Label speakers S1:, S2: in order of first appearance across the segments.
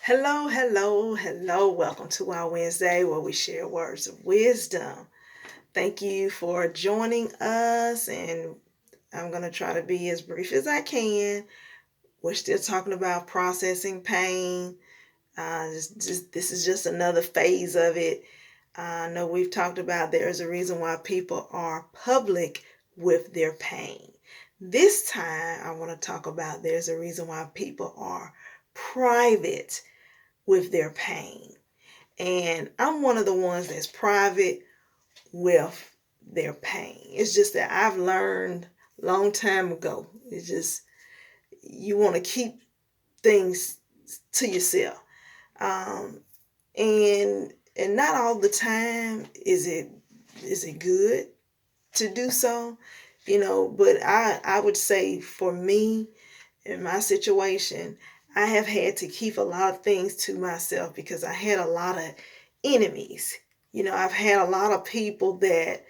S1: Hello, hello, hello. Welcome to our Wednesday where we share words of wisdom. Thank you for joining us, and I'm going to try to be as brief as I can. We're still talking about processing pain. This is just another phase of it. I know we've talked about there's a reason why people are public with their pain. This time, I want to talk about there's a reason why people are private with their pain. And I'm one of the ones that's private with their pain. It's just that I've learned a long time ago. It's just you want to keep things to yourself. Um, and not all the time is it good to do so, but I would say for me in my situation, I have had to keep a lot of things to myself because I had a lot of enemies. I've had a lot of people that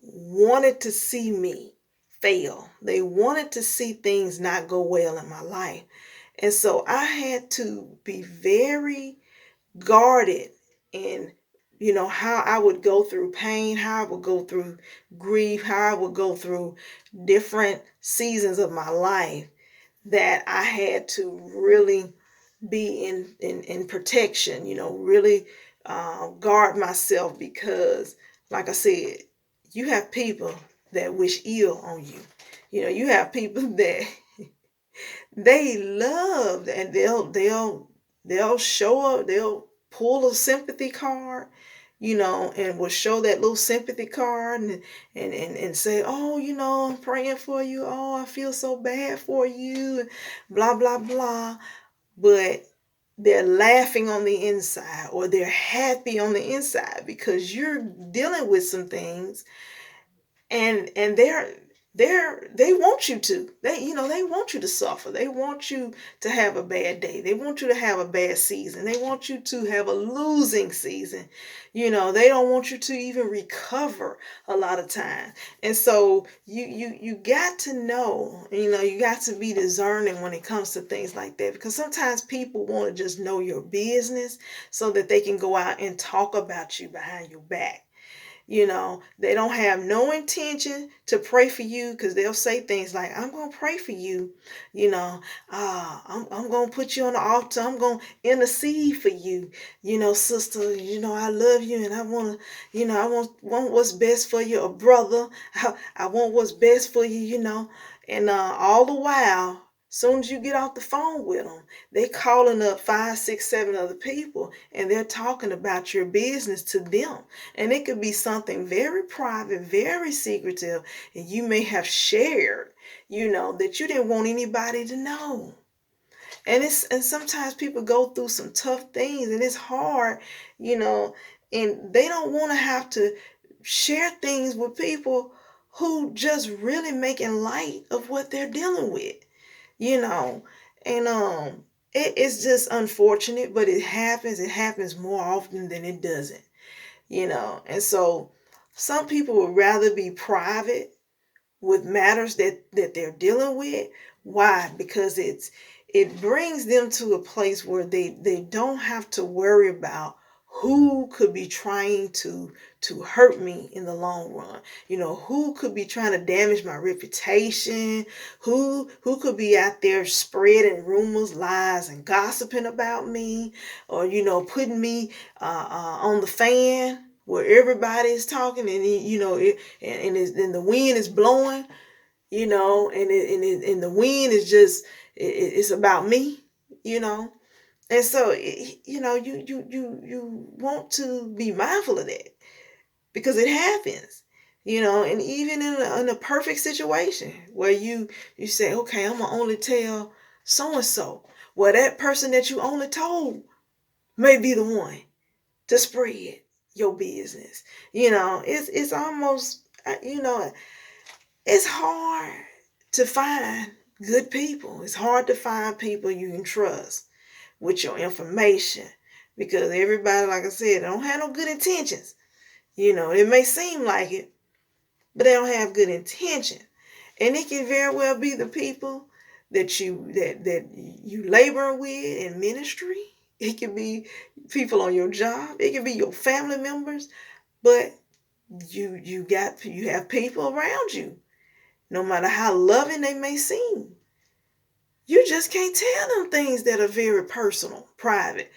S1: wanted to see me fail. They wanted to see things not go well in my life. And so I had to be very guarded in how I would go through pain, how I would go through grief, how I would go through different seasons of my life, that I had to really be in protection, really guard myself because, like I said, you have people that wish ill on you. You have people that they love, and they'll show up, they'll pull a sympathy card, and will show that little sympathy card and say, oh, I'm praying for you. Oh, I feel so bad for you. Blah, blah, blah. But they're laughing on the inside, or they're happy on the inside because you're dealing with some things, and they want you to, they want you to suffer. They want you to have a bad day. They want you to have a bad season. They want you to have a losing season. They don't want you to even recover a lot of time. And so you got to know, you got to be discerning when it comes to things like that, because sometimes people want to just know your business so that they can go out and talk about you behind your back. They don't have no intention to pray for you, because they'll say things like, I'm going to pray for you. I'm going to put you on the altar. I'm going to intercede for you. Sister, I love you, and I want to, I want what's best for you. A brother, I want what's best for you, and all the while, soon as you get off the phone with them, they calling up 5, 6, 7 other people, and they're talking about your business to them. And it could be something very private, very secretive, and you may have shared, that you didn't want anybody to know. And sometimes people go through some tough things, and it's hard, you know, and they don't want to have to share things with people who just really making light of what they're dealing with, you know. And it's just unfortunate, but it happens more often than it doesn't. And so some people would rather be private with matters that they're dealing with. Why? Because it brings them to a place where they don't have to worry about who could be trying to hurt me in the long run. Who could be trying to damage my reputation, who could be out there spreading rumors, lies, and gossiping about me, or putting me on the fan where everybody is talking, and and the wind is blowing, and the wind is just it's about me, you know. And so you want to be mindful of that, because it happens, and even in a perfect situation where you say, okay, I'm gonna only tell so and so. Well, that person that you only told may be the one to spread your business. It's almost, it's hard to find good people. It's hard to find people you can trust with your information, because everybody, like I said, don't have no good intentions. It may seem like it, but they don't have good intention. And it can very well be the people that you labor with in ministry. It could be people on your job. It could be your family members. But you have people around you. No matter how loving they may seem, you just can't tell them things that are very personal, private.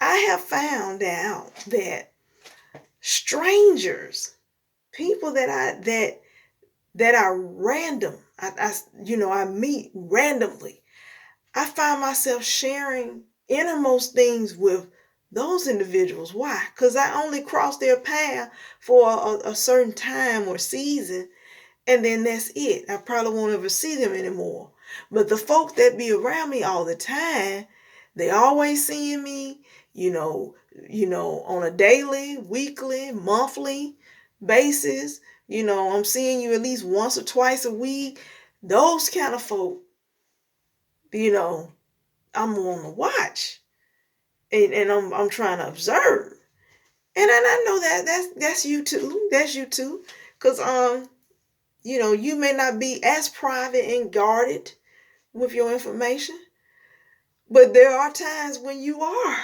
S1: I have found out that strangers, people that are random, I meet randomly. I find myself sharing innermost things with those individuals. Why? Because I only cross their path for a certain time or season, and then that's it. I probably won't ever see them anymore. But the folk that be around me all the time, they always seeing me, on a daily, weekly, monthly basis. I'm seeing you at least once or twice a week. Those kind of folk, you know, I'm on the watch, and I'm trying to observe. And I know that's you too. That's you too. Cause you may not be as private and guarded with your information, but there are times when you are.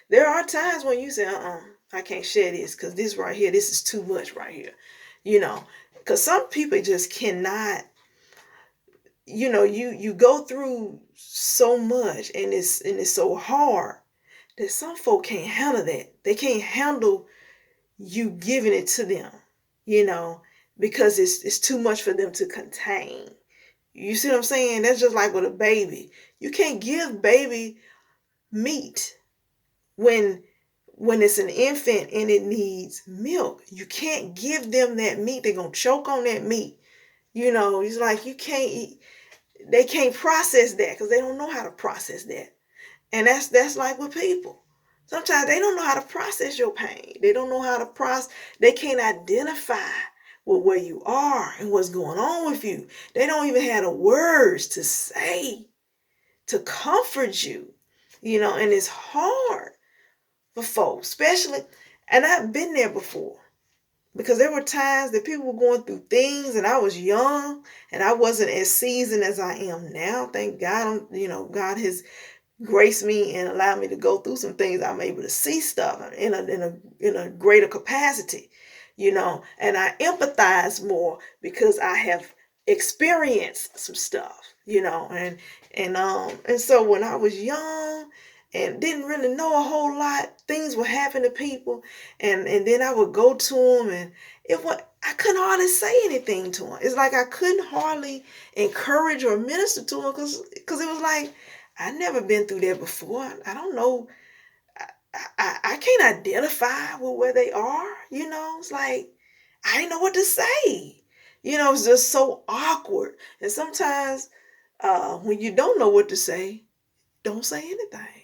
S1: There are times when you say, I can't share this because this right here, this is too much right here. Because some people just cannot, you go through so much, and it's so hard that some folk can't handle that. They can't handle you giving it to them, you know, because it's too much for them to contain. You see what I'm saying? That's just like with a baby. You can't give baby meat when it's an infant and it needs milk. You can't give them that meat. They're gonna choke on that meat. It's like you can't eat. They can't process that because they don't know how to process that. And that's like with people. Sometimes they don't know how to process your pain. They don't know how to process. They can't identify with where you are and what's going on with you. They don't even have the words to say to comfort you. And it's hard for folks, especially, and I've been there before, because there were times that people were going through things, and I was young and I wasn't as seasoned as I am now. Thank God, God has graced me and allowed me to go through some things. I'm able to see stuff in a greater capacity, and I empathize more because I have experienced some stuff, and so when I was young and didn't really know a whole lot, things would happen to people, and then I would go to them, and I couldn't hardly say anything to them. It's like I couldn't hardly encourage or minister to them because it was like, I never been through that before. I don't know. I can't identify with where they are. It's like I didn't know what to say. It's just so awkward. And sometimes when you don't know what to say, don't say anything.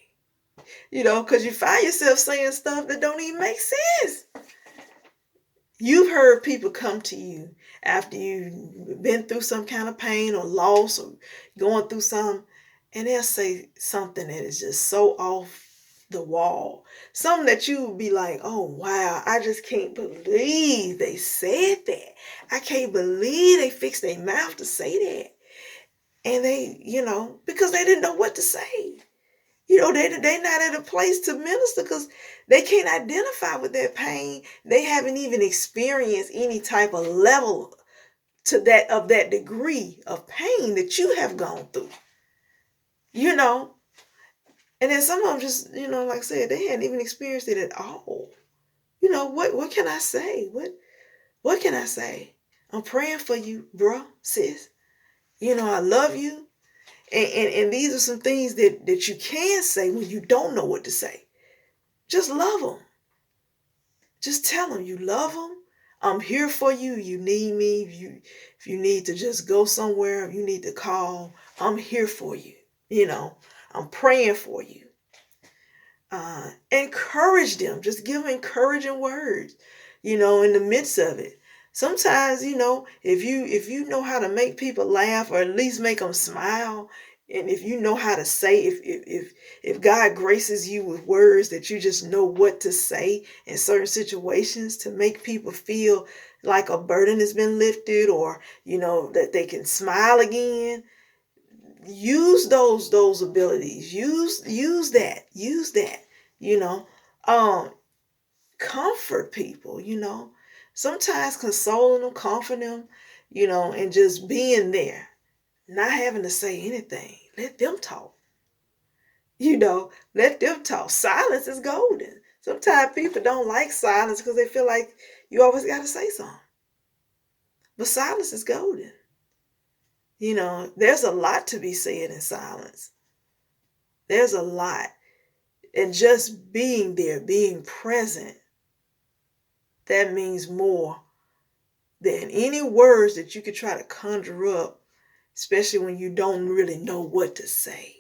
S1: Because you find yourself saying stuff that don't even make sense. You've heard people come to you after you've been through some kind of pain or loss or going through some, and they'll say something that is just so off the wall. Something that you would be like, oh, wow, I just can't believe they said that. I can't believe they fixed their mouth to say that. And they, because they didn't know what to say. They're not at a place to minister because they can't identify with their pain. They haven't even experienced any type of level of that degree of pain that you have gone through. And then some of them just, like I said, they hadn't even experienced it at all. What can I say? What can I say? I'm praying for you, bro, sis. I love you. And these are some things that you can say when you don't know what to say. Just love them. Just tell them you love them. I'm here for you. You need me. If you need to just go somewhere, if you need to call, I'm here for you. I'm praying for you. Encourage them. Just give them encouraging words, in the midst of it. Sometimes, if you know how to make people laugh or at least make them smile, and if you know how to say, if God graces you with words that you just know what to say in certain situations to make people feel like a burden has been lifted, or, that they can smile again, use those abilities. Use that, you know. Um, Comfort people, Sometimes consoling them, comforting them, and just being there, not having to say anything. Let them talk. Let them talk. Silence is golden. Sometimes people don't like silence because they feel like you always got to say something. But silence is golden. There's a lot to be said in silence. There's a lot. And just being there, being present, that means more than any words that you could try to conjure up, especially when you don't really know what to say,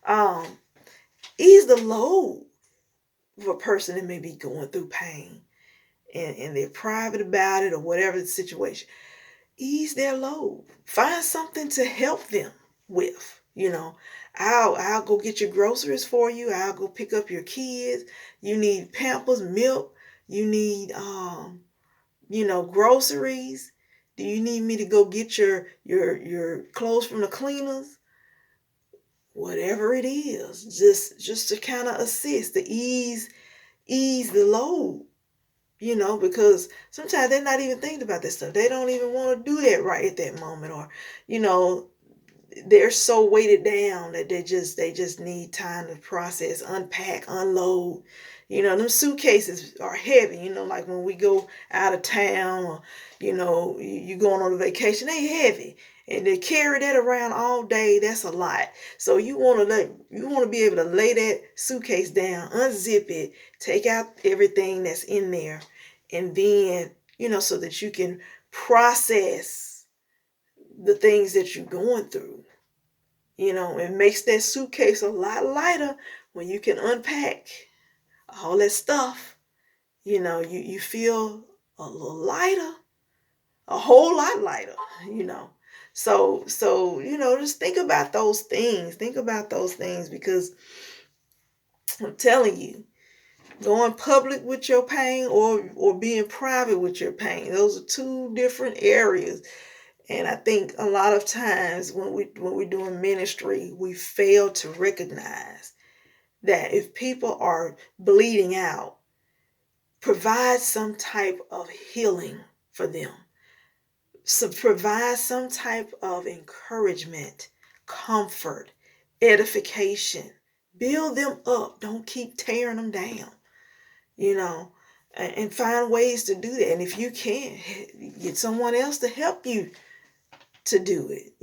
S1: Um, Ease the load of a person that may be going through pain and they're private about it or whatever the situation. Ease their load. Find something to help them with. I'll go get your groceries for you. I'll go pick up your kids. You need Pampers, milk. You need groceries. Do you need me to go get your clothes from the cleaners? Whatever it is, just to kind of assist, to ease the load, because sometimes they're not even thinking about that stuff. They don't even want to do that right at that moment, or they're so weighted down that they just need time to process, unpack, unload. Them suitcases are heavy, like when we go out of town, or you going on a vacation, they heavy. And to carry that around all day, that's a lot. So you want to be able to lay that suitcase down, unzip it, take out everything that's in there, and then, so that you can process the things that you're going through. It makes that suitcase a lot lighter when you can unpack all that stuff. You feel a little lighter, a whole lot lighter, So, just think about those things. Think about those things, because I'm telling you, going public with your pain or being private with your pain, those are two different areas. And I think a lot of times when we're doing ministry, we fail to recognize that if people are bleeding out, provide some type of healing for them. So provide some type of encouragement, comfort, edification. Build them up. Don't keep tearing them down, and find ways to do that. And if you can, get someone else to help you to do it,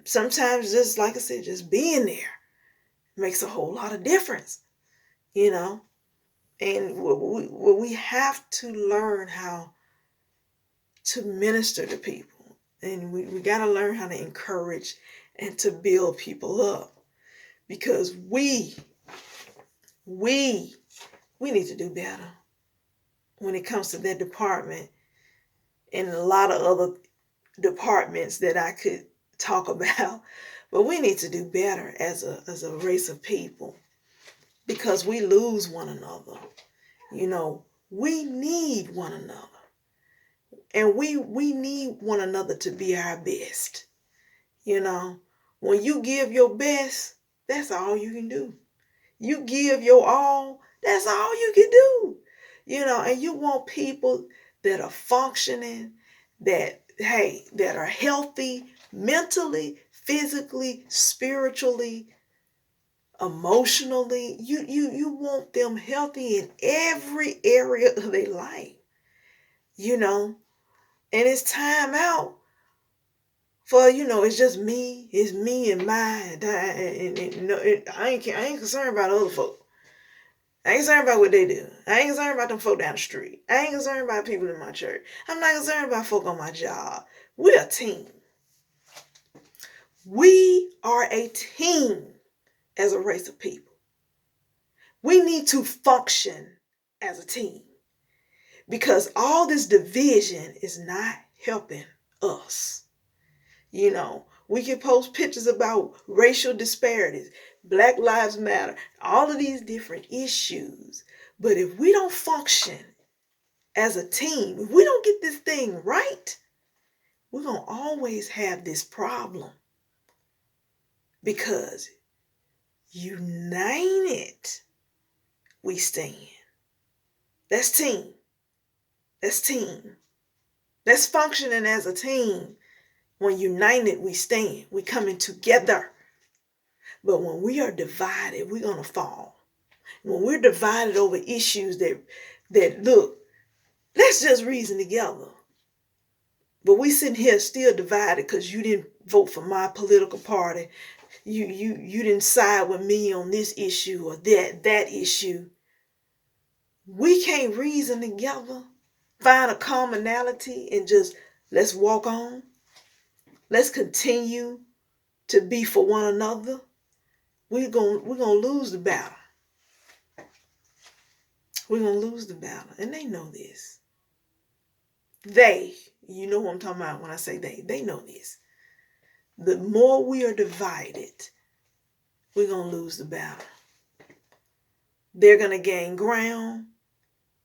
S1: Sometimes, just like I said, just being there makes a whole lot of difference, And we have to learn how to minister to people. And we got to learn how to encourage and to build people up, because we need to do better when it comes to that department, and a lot of other departments that I could talk about. But we need to do better as a race of people, because we lose one another. We need one another. And we need one another to be our best. When you give your best, that's all you can do. You give your all, that's all you can do. And you want people that are functioning, that are healthy mentally, physically, spiritually, emotionally. You want them healthy in every area of their life. And it's time out for, it's just me, it's me and mine. I ain't concerned about other folk. I ain't concerned about what they do. I ain't concerned about them folk down the street. I ain't concerned about people in my church. I'm not concerned about folk on my job. We're a team. We are a team as a race of people. We need to function as a team, because all this division is not helping us. We can post pictures about racial disparities, Black Lives Matter, all of these different issues. But if we don't function as a team, if we don't get this thing right, we're going to always have this problem, because united we stand. That's team. That's team. That's functioning as a team. When united we stand. We coming together. But when we are divided, we're going to fall. When we're divided over issues that look, let's just reason together. But we sitting here still divided because you didn't vote for my political party. You didn't side with me on this issue or that issue. We can't reason together, find a commonality, and just let's walk on. Let's continue to be for one another. We're gonna lose the battle. We're gonna lose the battle, and they know this. You know what I'm talking about when I say they know this. The more we are divided, we're gonna lose the battle. They're gonna gain ground,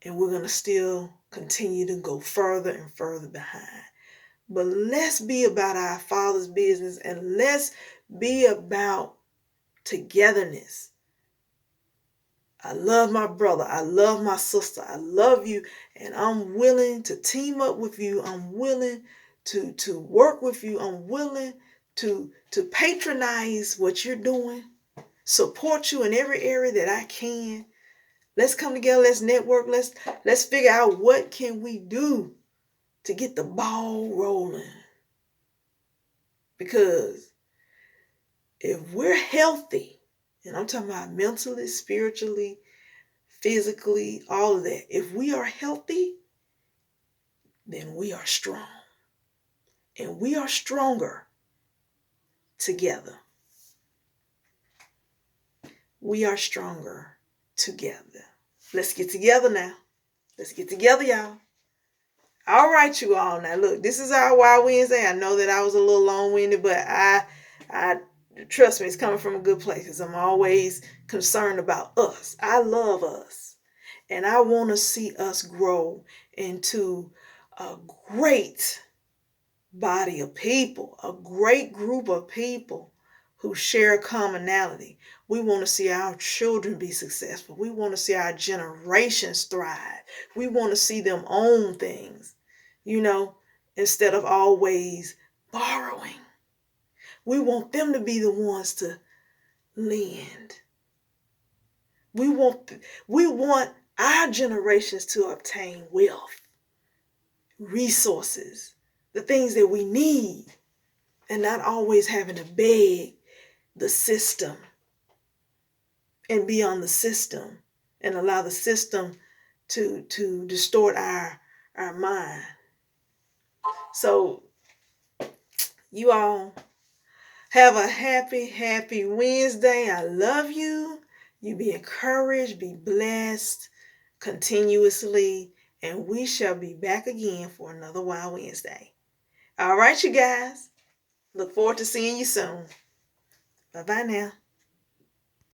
S1: and we're gonna still continue to go further and further behind. But let's be about our Father's business, and let's be about togetherness. I love my brother. I love my sister. I love you, and I'm willing to team up with you. I'm willing to work with you. I'm willing to patronize what you're doing, support you in every area that I can. Let's come together. Let's network. Let's figure out what can we do to get the ball rolling. Because if we're healthy, and I'm talking about mentally, spiritually, physically, all of that, if we are healthy, then we are strong. And we are stronger together. We are stronger together. Let's get together now. Let's get together, y'all. All right, you all. Now, look, this is our Wild Wednesday. I know that I was a little long-winded, but I trust me, it's coming from a good place, because I'm always concerned about us. I love us, and I want to see us grow into a great body of people, a great group of people who share commonality. We want to see our children be successful. We want to see our generations thrive. We want to see them own things, instead of always borrowing. We want them to be the ones to lend. We want our generations to obtain wealth, resources, the things that we need, and not always having to beg the system and be on the system and allow the system to distort our mind. So you all have a happy Wednesday. I love you. You be encouraged, be blessed continuously, and we shall be back again for another Wild Wednesday. All right, you guys. Look forward to seeing you soon. Bye-bye now.